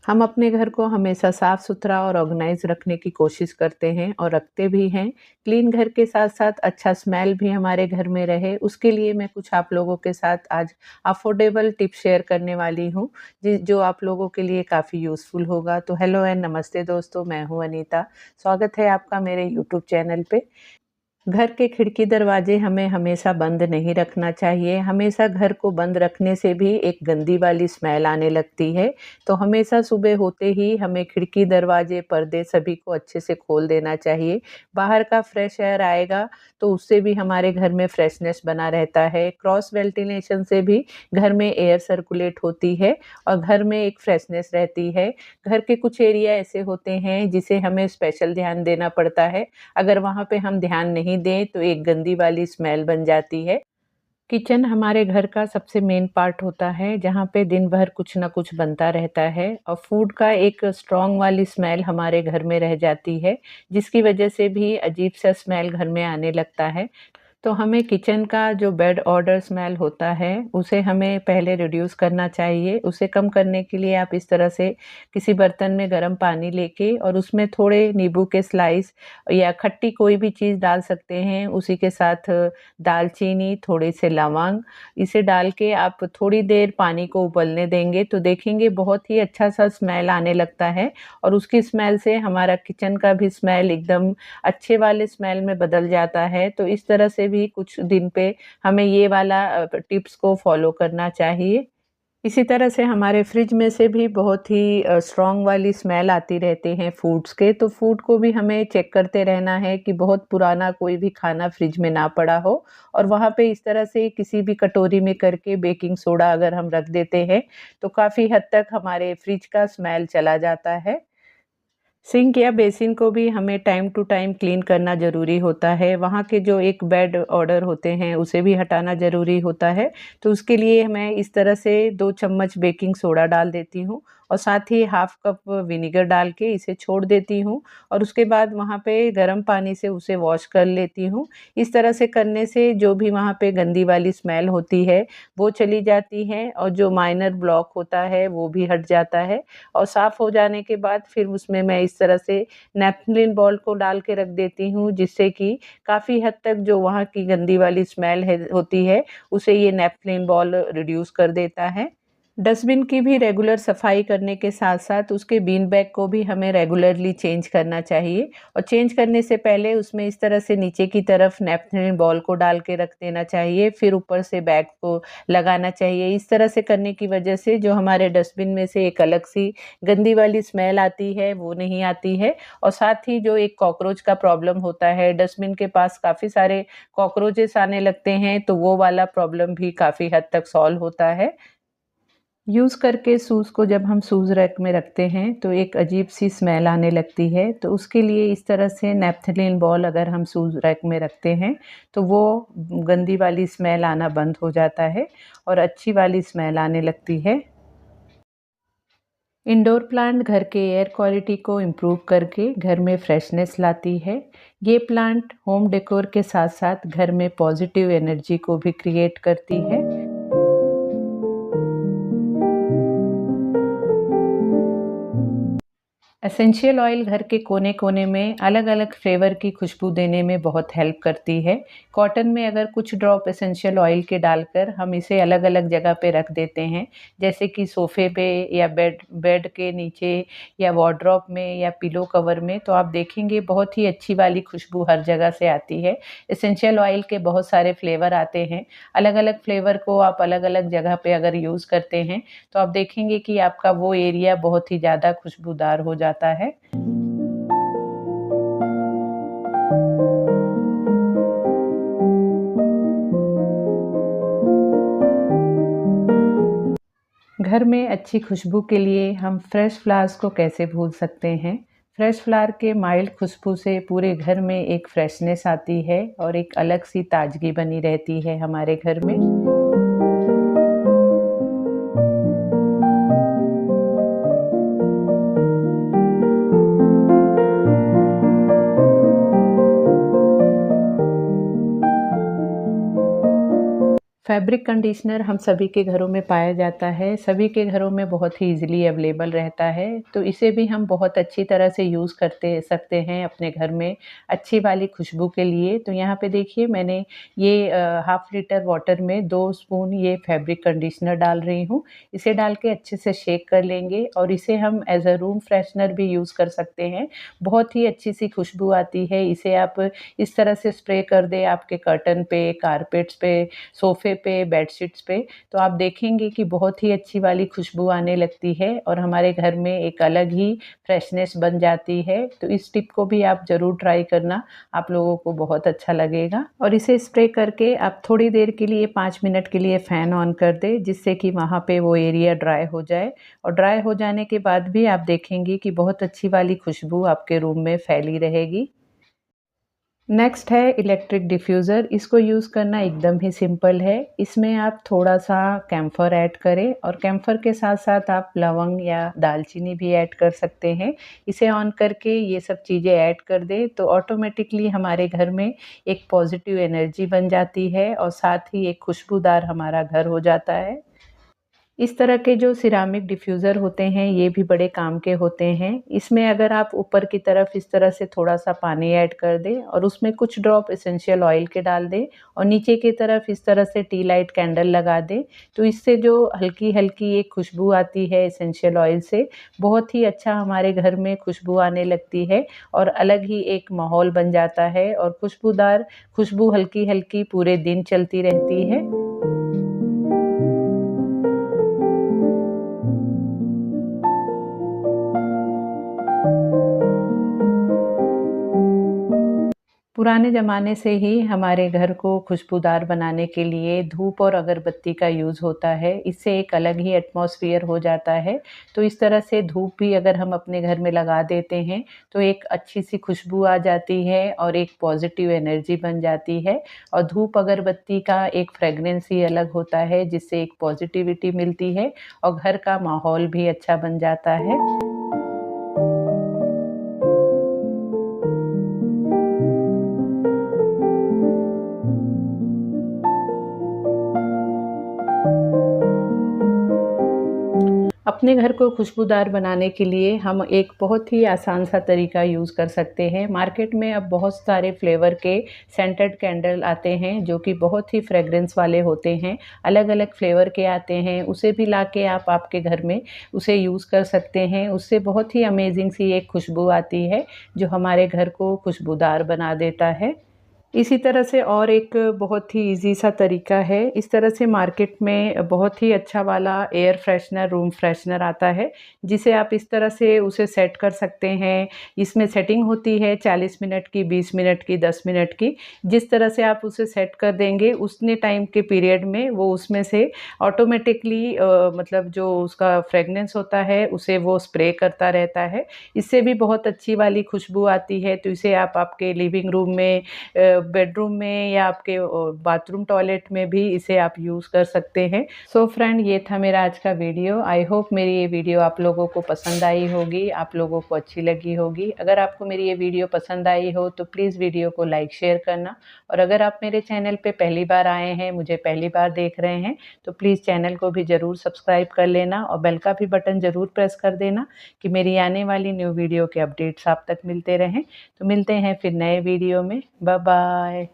हम अपने घर को हमेशा साफ-सुथरा और ऑर्गेनाइज़ रखने की कोशिश करते हैं और रखते भी हैं। क्लीन घर के साथ-साथ अच्छा स्मेल भी हमारे घर में रहे, उसके लिए मैं कुछ आप लोगों के साथ आज अफोर्डेबल टिप्स शेयर करने वाली हूँ, जो आप लोगों के लिए काफ़ी यूज़फुल होगा। तो हेलो एंड नमस्ते दोस्तों, मैं हूँ अनीता। स्वागत है आपका मेरे यूट्यूब चैनल पे। घर के खिड़की दरवाजे हमें हमेशा बंद नहीं रखना चाहिए। हमेशा घर को बंद रखने से भी एक गंदी वाली स्मेल आने लगती है। तो हमेशा सुबह होते ही हमें खिड़की, दरवाजे, पर्दे सभी को अच्छे से खोल देना चाहिए। बाहर का फ्रेश एयर आएगा तो उससे भी हमारे घर में फ्रेशनेस बना रहता है। क्रॉस वेंटिलेशन से भी घर में एयर सर्कुलेट होती है और घर में एक फ्रेशनेस रहती है। घर के कुछ एरिया ऐसे होते हैं जिसे हमें स्पेशल ध्यान देना पड़ता है। अगर वहाँ पे हम ध्यान नहीं दें तो एक गंदी वाली स्मेल बन जाती है। किचन हमारे घर का सबसे मेन पार्ट होता है जहाँ पे दिन भर कुछ ना कुछ बनता रहता है और फूड का एक स्ट्रॉन्ग वाली स्मेल हमारे घर में रह जाती है, जिसकी वजह से भी अजीब सा स्मेल घर में आने लगता है। तो हमें किचन का जो बैड ऑडर स्मेल होता है, उसे हमें पहले रिड्यूस करना चाहिए। उसे कम करने के लिए आप इस तरह से किसी बर्तन में गर्म पानी लेके और उसमें थोड़े नींबू के स्लाइस या खट्टी कोई भी चीज़ डाल सकते हैं। उसी के साथ दालचीनी, थोड़े से लौंग, इसे डाल के आप थोड़ी देर पानी को उबलने देंगे तो देखेंगे बहुत ही अच्छा-सा स्मेल आने लगता है और उसकी स्मेल से हमारा किचन का भी स्मेल एकदम अच्छे वाले स्मेल में बदल जाता है। तो इस तरह से भी कुछ दिन पे हमें ये वाला टिप्स को फ़ॉलो करना चाहिए। इसी तरह से हमारे फ्रिज में से भी बहुत ही स्ट्रॉन्ग वाली स्मेल आती रहती हैं फूड्स के, तो फूड को भी हमें चेक करते रहना है कि बहुत पुराना कोई भी खाना फ्रिज में ना पड़ा हो और वहाँ पे इस तरह से किसी भी कटोरी में करके बेकिंग सोडा अगर हम रख देते हैं, तो काफ़ी हद तक हमारे फ्रिज का स्मेल चला जाता है। सिंक या बेसिन को भी हमें टाइम टू टाइम क्लीन करना ज़रूरी होता है। वहाँ के जो एक बैड ऑडर होते हैं, उसे भी हटाना ज़रूरी होता है। तो उसके लिए मैं इस तरह से 2 चम्मच बेकिंग सोडा डाल देती हूँ और साथ ही हाफ़ कप विनेगर डाल के इसे छोड़ देती हूँ और उसके बाद वहाँ पे गर्म पानी से उसे वॉश कर लेती हूँ। इस तरह से करने से जो भी वहाँ पे गंदी वाली स्मेल होती है, वो चली जाती है और जो माइनर ब्लॉक होता है, वो भी हट जाता है। और साफ़ हो जाने के बाद फिर उसमें मैं इस तरह से नैपथलिन बॉल को डाल के रख देती हूँ, जिससे कि काफ़ी हद तक जो वहाँ की गंदी वाली स्मेल है होती है, उसे ये नैपथलिन बॉल रिड्यूस कर देता है। डस्टबिन की भी रेगुलर सफाई करने के साथ-साथ उसके बीन बैग को भी हमें रेगुलरली चेंज करना चाहिए और चेंज करने से पहले उसमें इस तरह से नीचे की तरफ नैपथलिन बॉल को डाल के रख देना चाहिए, फिर ऊपर से बैग को लगाना चाहिए। इस तरह से करने की वजह से जो हमारे डस्टबिन में से एक अलग-सी गंदी वाली स्मेल आती है, वो नहीं आती है और साथ ही जो एक कॉकरोच का प्रॉब्लम होता है, डस्टबिन के पास काफ़ी सारे कॉकरोचेस आने लगते हैं, तो वो वाला प्रॉब्लम भी काफ़ी हद तक सॉल्व होता है। यूज़ करके शूज़ को जब हम शूज़ रैक में रखते हैं तो एक अजीब-सी स्मेल आने लगती है, तो उसके लिए इस तरह से नैपथलीन बॉल अगर हम शूज़ रैक में रखते हैं, तो वो गंदी वाली स्मेल आना बंद हो जाता है और अच्छी वाली स्मेल आने लगती है। इंडोर प्लांट घर के एयर क्वालिटी को इम्प्रूव करके घर में फ्रेशनेस लाती है। ये प्लांट होम डेकोर के साथ-साथ घर में पॉजिटिव एनर्जी को भी क्रिएट करती है। एसेंशियल ऑयल घर के कोने-कोने में अलग-अलग फ्लेवर की खुशबू देने में बहुत हेल्प करती है। कॉटन में अगर कुछ ड्रॉप एसेंशियल ऑयल के डालकर हम इसे अलग-अलग जगह पे रख देते हैं, जैसे कि सोफ़े पे या बेड बेड के नीचे या वार्डरोब में या पिलो कवर में, तो आप देखेंगे बहुत ही अच्छी वाली खुशबू हर जगह से आती है। एसेंशियल ऑयल के बहुत सारे फ्लेवर आते हैं, अलग-अलग फ्लेवर को आप अलग-अलग जगह पे अगर यूज़ करते हैं, तो आप देखेंगे कि आपका वो एरिया बहुत ही ज़्यादा खुशबूदार हो जाता है। घर में अच्छी खुशबू के लिए हम फ्रेश फ्लावर्स को कैसे भूल सकते हैं। फ्रेश फ्लावर के माइल्ड खुशबू से पूरे घर में एक फ्रेशनेस आती है और एक अलग सी ताजगी बनी रहती है हमारे घर में। फैब्रिक कंडीशनर हम सभी के घरों में पाया जाता है, सभी के घरों में बहुत ही ईज़िली अवेलेबल रहता है, तो इसे भी हम बहुत अच्छी तरह से यूज़ करते सकते हैं अपने घर में अच्छी वाली खुशबू के लिए। तो यहाँ पे देखिए मैंने ये हाफ़ लीटर वाटर में 2 स्पून ये फैब्रिक कंडीशनर डाल रही हूँ। इसे डाल के अच्छे से शेक कर लेंगे और इसे हम एज़ अ रूम फ्रेशनर भी यूज़ कर सकते हैं। बहुत ही अच्छी-सी खुशबू आती है, इसे आप इस तरह से स्प्रे कर दें आपके कर्टन पे, कारपेट्स पे, सोफ़े पे, बेडशीट्स पे, तो आप देखेंगे कि बहुत ही अच्छी वाली खुशबू आने लगती है और हमारे घर में एक अलग ही फ्रेशनेस बन जाती है। तो इस टिप को भी आप ज़रूर ट्राई करना, आप लोगों को बहुत अच्छा लगेगा। और इसे स्प्रे करके आप थोड़ी देर के लिए 5 मिनट के लिए फ़ैन ऑन कर दें, जिससे कि वहाँ पे वो एरिया ड्राई हो जाए और ड्राई हो जाने के बाद भी आप देखेंगे कि बहुत अच्छी वाली खुशबू आपके रूम में फैली रहेगी। नेक्स्ट है इलेक्ट्रिक डिफ्यूज़र। इसको यूज़ करना एकदम ही सिंपल है। इसमें आप थोड़ा-सा कैम्फ़र ऐड करें और कैम्फ़र के साथ-साथ आप लवंग या दालचीनी भी ऐड कर सकते हैं। इसे ऑन करके ये सब चीज़ें ऐड कर दें तो ऑटोमेटिकली हमारे घर में एक पॉज़िटिव एनर्जी बन जाती है और साथ ही एक खुशबूदार हमारा घर हो जाता है। इस तरह के जो सिरामिक डिफ्यूज़र होते हैं, ये भी बड़े काम के होते हैं। इसमें अगर आप ऊपर की तरफ इस तरह से थोड़ा-सा पानी ऐड कर दें और उसमें कुछ ड्रॉप एसेंशियल ऑयल के डाल दें और नीचे की तरफ इस तरह से टी लाइट कैंडल लगा दें, तो इससे जो हल्की-हल्की एक खुशबू आती है एसेंशियल ऑयल से, बहुत ही अच्छा हमारे घर में खुशबू आने लगती है और अलग ही एक माहौल बन जाता है और खुशबूदार खुशबू हल्की-हल्की पूरे दिन चलती रहती है। पुराने ज़माने से ही हमारे घर को खुशबूदार बनाने के लिए धूप और अगरबत्ती का यूज़ होता है। इससे एक अलग ही एटमॉस्फियर हो जाता है। तो इस तरह से धूप भी अगर हम अपने घर में लगा देते हैं, तो एक अच्छी-सी खुशबू आ जाती है और एक पॉज़िटिव एनर्जी बन जाती है। और धूप अगरबत्ती का एक फ्रेग्रेंस ही अलग होता है, जिससे एक पॉज़िटिविटी मिलती है और घर का माहौल भी अच्छा बन जाता है। अपने घर को खुशबूदार बनाने के लिए हम एक बहुत ही आसान सा तरीका यूज़ कर सकते हैं। मार्केट में अब बहुत सारे फ्लेवर के सेंटेड कैंडल आते हैं, जो कि बहुत ही फ्रेग्रेंस वाले होते हैं। अलग-अलग फ्लेवर के आते हैं, उसे भी लाके आप आपके घर में उसे यूज़ कर सकते हैं। उससे बहुत ही अमेज़िंग सी एक खुशबू आती है, जो हमारे घर को खुशबूदार बना देता है। इसी तरह से और एक बहुत ही ईज़ी सा तरीका है, इस तरह से मार्केट में बहुत ही अच्छा वाला एयर फ्रेशनर, रूम फ्रेशनर आता है, जिसे आप इस तरह से उसे सेट कर सकते हैं। इसमें सेटिंग होती है 40 मिनट की, 20 मिनट की, 10 मिनट की। जिस तरह से आप उसे सेट कर देंगे, उतने टाइम के पीरियड में वो उसमें से ऑटोमेटिकली मतलब जो उसका फ्रेगनेंस होता है, उसे वो स्प्रे करता रहता है। इससे भी बहुत अच्छी वाली खुशबू आती है, तो इसे आप आपके लिविंग रूम में बेडरूम में या आपके बाथरूम टॉयलेट में भी इसे आप यूज़ कर सकते हैं। सो फ्रेंड, ये था मेरा आज का वीडियो। आई होप मेरी ये वीडियो आप लोगों को पसंद आई होगी, आप लोगों को अच्छी लगी होगी। अगर आपको मेरी ये वीडियो पसंद आई हो तो प्लीज़ वीडियो को लाइक शेयर करना और अगर आप मेरे चैनल पे पहली बार आए हैं, मुझे पहली बार देख रहे हैं, तो प्लीज़ चैनल को भी ज़रूर सब्सक्राइब कर लेना और बेल का भी बटन ज़रूर प्रेस कर देना कि मेरी आने वाली न्यू वीडियो के अपडेट्स आप तक मिलते रहें। तो मिलते हैं फिर नए वीडियो में। Bye bye.